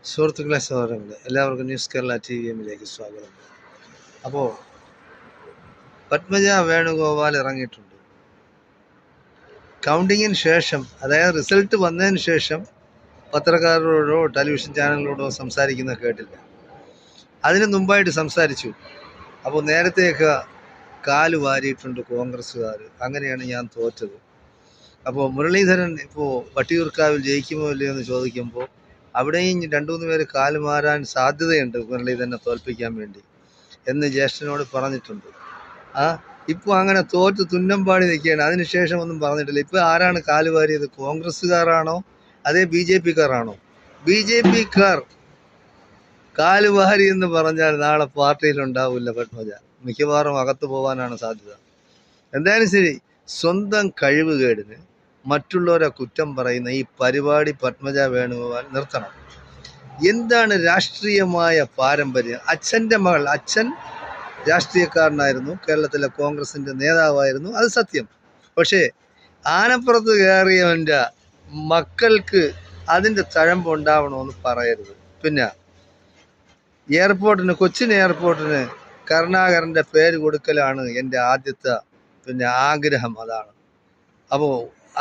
സുഹൃത്തുക്കളെ, സഹോദരങ്ങളെ, എല്ലാവർക്കും ന്യൂസ് കേരള TVMലേക്ക് സ്വാഗതം. അപ്പോൾ പത്മജ വേണുഗോപാൽ ഇറങ്ങിയിട്ടുണ്ട്. കൗണ്ടിങ്ങിന് ശേഷം, അതായത് റിസൾട്ട് വന്നതിന് ശേഷം പത്രക്കാരോടോ ടെലിവിഷൻ ചാനലിനോടോ സംസാരിക്കുന്നത് കേട്ടില്ല. അതിന് മുമ്പായിട്ട് സംസാരിച്ചു. അപ്പോൾ നേരത്തെയൊക്കെ കാല് വാരിയിട്ടുണ്ട് കോൺഗ്രസ്സുകാർ. അങ്ങനെയാണ് ഞാൻ തോറ്റത്. അപ്പോൾ മുരളീധരൻ ഇപ്പോൾ വട്ടിയൂർക്കാവിൽ ജയിക്കുമോ ഇല്ലയോ എന്ന് ചോദിക്കുമ്പോൾ അവിടെയും 2-3 പേര് കാല് മാറാൻ സാധ്യതയുണ്ട് മുരളീധരനെ തോൽപ്പിക്കാൻ വേണ്ടി എന്ന് ജ്യേഷ്ഠനോട് പറഞ്ഞിട്ടുണ്ട്. ഇപ്പോൾ അങ്ങനെ തോറ്റ് തുന്നമ്പാടി നിൽക്കുകയാണ്. അതിനുശേഷം ഒന്നും പറഞ്ഞിട്ടില്ല. ഇപ്പോൾ ആരാണ് കാല് വാരിയത്? കോൺഗ്രസ്സുകാരാണോ അതേ BJP-ക്കാരാണോ? BJP-ക്കാർ കാല് വാരി എന്ന് പറഞ്ഞാൽ നാളെ പാർട്ടിയിലുണ്ടാവില്ല പത്മജ. മിക്കവാറും അകത്ത് പോകാനാണ് സാധ്യത. എന്തായാലും ശരി, സ്വന്തം കഴിവുകേടിന് മറ്റുള്ളവരെ കുറ്റം പറയുന്ന ഈ പരിപാടി പത്മജ വേണുഗോപാൽ നിർത്തണം. എന്താണ് രാഷ്ട്രീയമായ പാരമ്പര്യം? അച്ഛൻ്റെ മകൾ, അച്ഛൻ രാഷ്ട്രീയക്കാരനായിരുന്നു, കേരളത്തിലെ കോൺഗ്രസിൻ്റെ നേതാവായിരുന്നു, അത് സത്യം. പക്ഷേ ആനപ്പുറത്ത് കയറിയവൻ്റെ മക്കൾക്ക് അതിൻ്റെ തഴമ്പ് ഉണ്ടാവണമെന്ന് പറയരുത്. പിന്നെ എയർപോർട്ടിന്, കൊച്ചിൻ എയർപോർട്ടിന് കരുണാകരൻ്റെ പേര് കൊടുക്കലാണ് എൻ്റെ ആദ്യത്തെ ആഗ്രഹം. അതാണ്.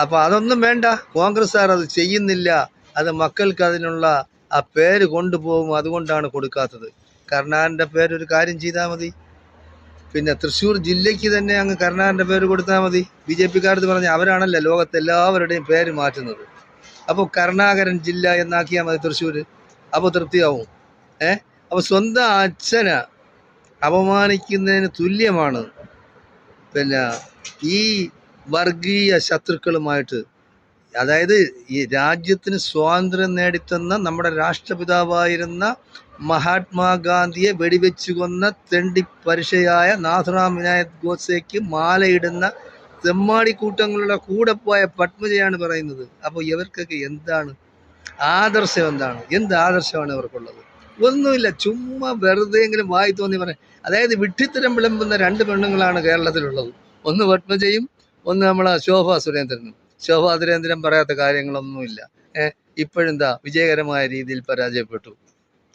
അപ്പോൾ അതൊന്നും വേണ്ട. കോൺഗ്രസ്സുകാർ അത് ചെയ്യുന്നില്ല. അത് മക്കൾക്ക് അതിനുള്ള ആ പേര് കൊണ്ടുപോകും. അതുകൊണ്ടാണ് കൊടുക്കാത്തത്. കരുണാകരൻ്റെ പേര് ഒരു കാര്യം ചെയ്താൽ മതി. പിന്നെ തൃശ്ശൂർ ജില്ലയ്ക്ക് തന്നെ അങ്ങ് കരുണാകരൻ്റെ പേര് കൊടുത്താൽ മതി. BJP-ക്കാരത് പറഞ്ഞാൽ അവരാണല്ലോ ലോകത്ത് എല്ലാവരുടെയും പേര് മാറ്റുന്നത്. അപ്പോൾ കരുണാകരൻ ജില്ല എന്നാക്കിയാൽ മതി തൃശ്ശൂർ. അപ്പോൾ തൃപ്തിയാവും. അപ്പോൾ സ്വന്തം അച്ഛനെ അപമാനിക്കുന്നതിന് തുല്യമാണ് ഈ വർഗീയ ശത്രുക്കളുമായിട്ട്. അതായത് ഈ രാജ്യത്തിന് സ്വാതന്ത്ര്യം നേടിത്തന്ന നമ്മുടെ രാഷ്ട്രപിതാവായിരുന്ന മഹാത്മാഗാന്ധിയെ വെടിവെച്ചു കൊന്ന തെണ്ടി പരിശയായ നാഥുറാം വിനായക് ഗോഡ്സേക്ക് മാലയിടുന്ന തെമ്മാടിക്കൂട്ടങ്ങളുടെ കൂടെ പോയ പത്മജയാണ് പറയുന്നത്. അപ്പോൾ ഇവർക്കൊക്കെ എന്താണ് ആദർശം? എന്ത് ആദർശമാണ് ഇവർക്കുള്ളത്? ഒന്നുമില്ല. ചുമ്മാ വെറുതെയെങ്കിലും വായി തോന്നി പറയാം. അതായത് വിഡ്ഢിത്തരം വിളമ്പുന്ന 2 പെണ്ണുങ്ങളാണ് കേരളത്തിലുള്ളത്. ഒന്ന് പത്മജയും ഒന്ന് നമ്മളെ ശോഭാ സുരേന്ദ്രനും. ശോഭാ സുരേന്ദ്രൻ പറയാത്ത കാര്യങ്ങളൊന്നുമില്ല. ഇപ്പോഴെന്താ വിജയകരമായ രീതിയിൽ പരാജയപ്പെട്ടു.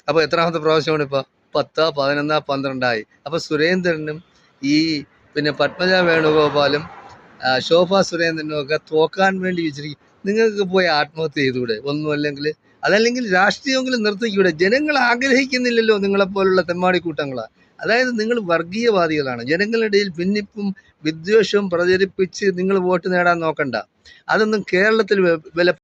അപ്പോൾ എത്രാമത്തെ പ്രാവശ്യമാണ് ഇപ്പോൾ? 10, 11, 12 അപ്പോൾ സുരേന്ദ്രനും ഈ പത്മജ വേണുഗോപാലും ശോഭാ സുരേന്ദ്രനും ഒക്കെ തോക്കാൻ വേണ്ടി വെച്ചിരിക്കും. നിങ്ങൾക്ക് പോയി ആത്മഹത്യ ചെയ്തുകൂടെ? ഒന്നുമല്ലെങ്കിൽ അതല്ലെങ്കിൽ രാഷ്ട്രീയമെങ്കിലും നിർത്തിക്കൂടെ? ജനങ്ങൾ ആഗ്രഹിക്കുന്നില്ലല്ലോ നിങ്ങളെപ്പോലുള്ള തെമ്മാടിക്കൂട്ടങ്ങളാണ്. അതായത് നിങ്ങൾ വർഗീയവാദികളാണ്. ജനങ്ങളുടെ ഇടയിൽ ഭിന്നിപ്പും വിദ്വേഷവും പ്രചരിപ്പിച്ച് നിങ്ങൾ വോട്ട് നേടാൻ നോക്കണ്ട. അതൊന്നും കേരളത്തിൽ വില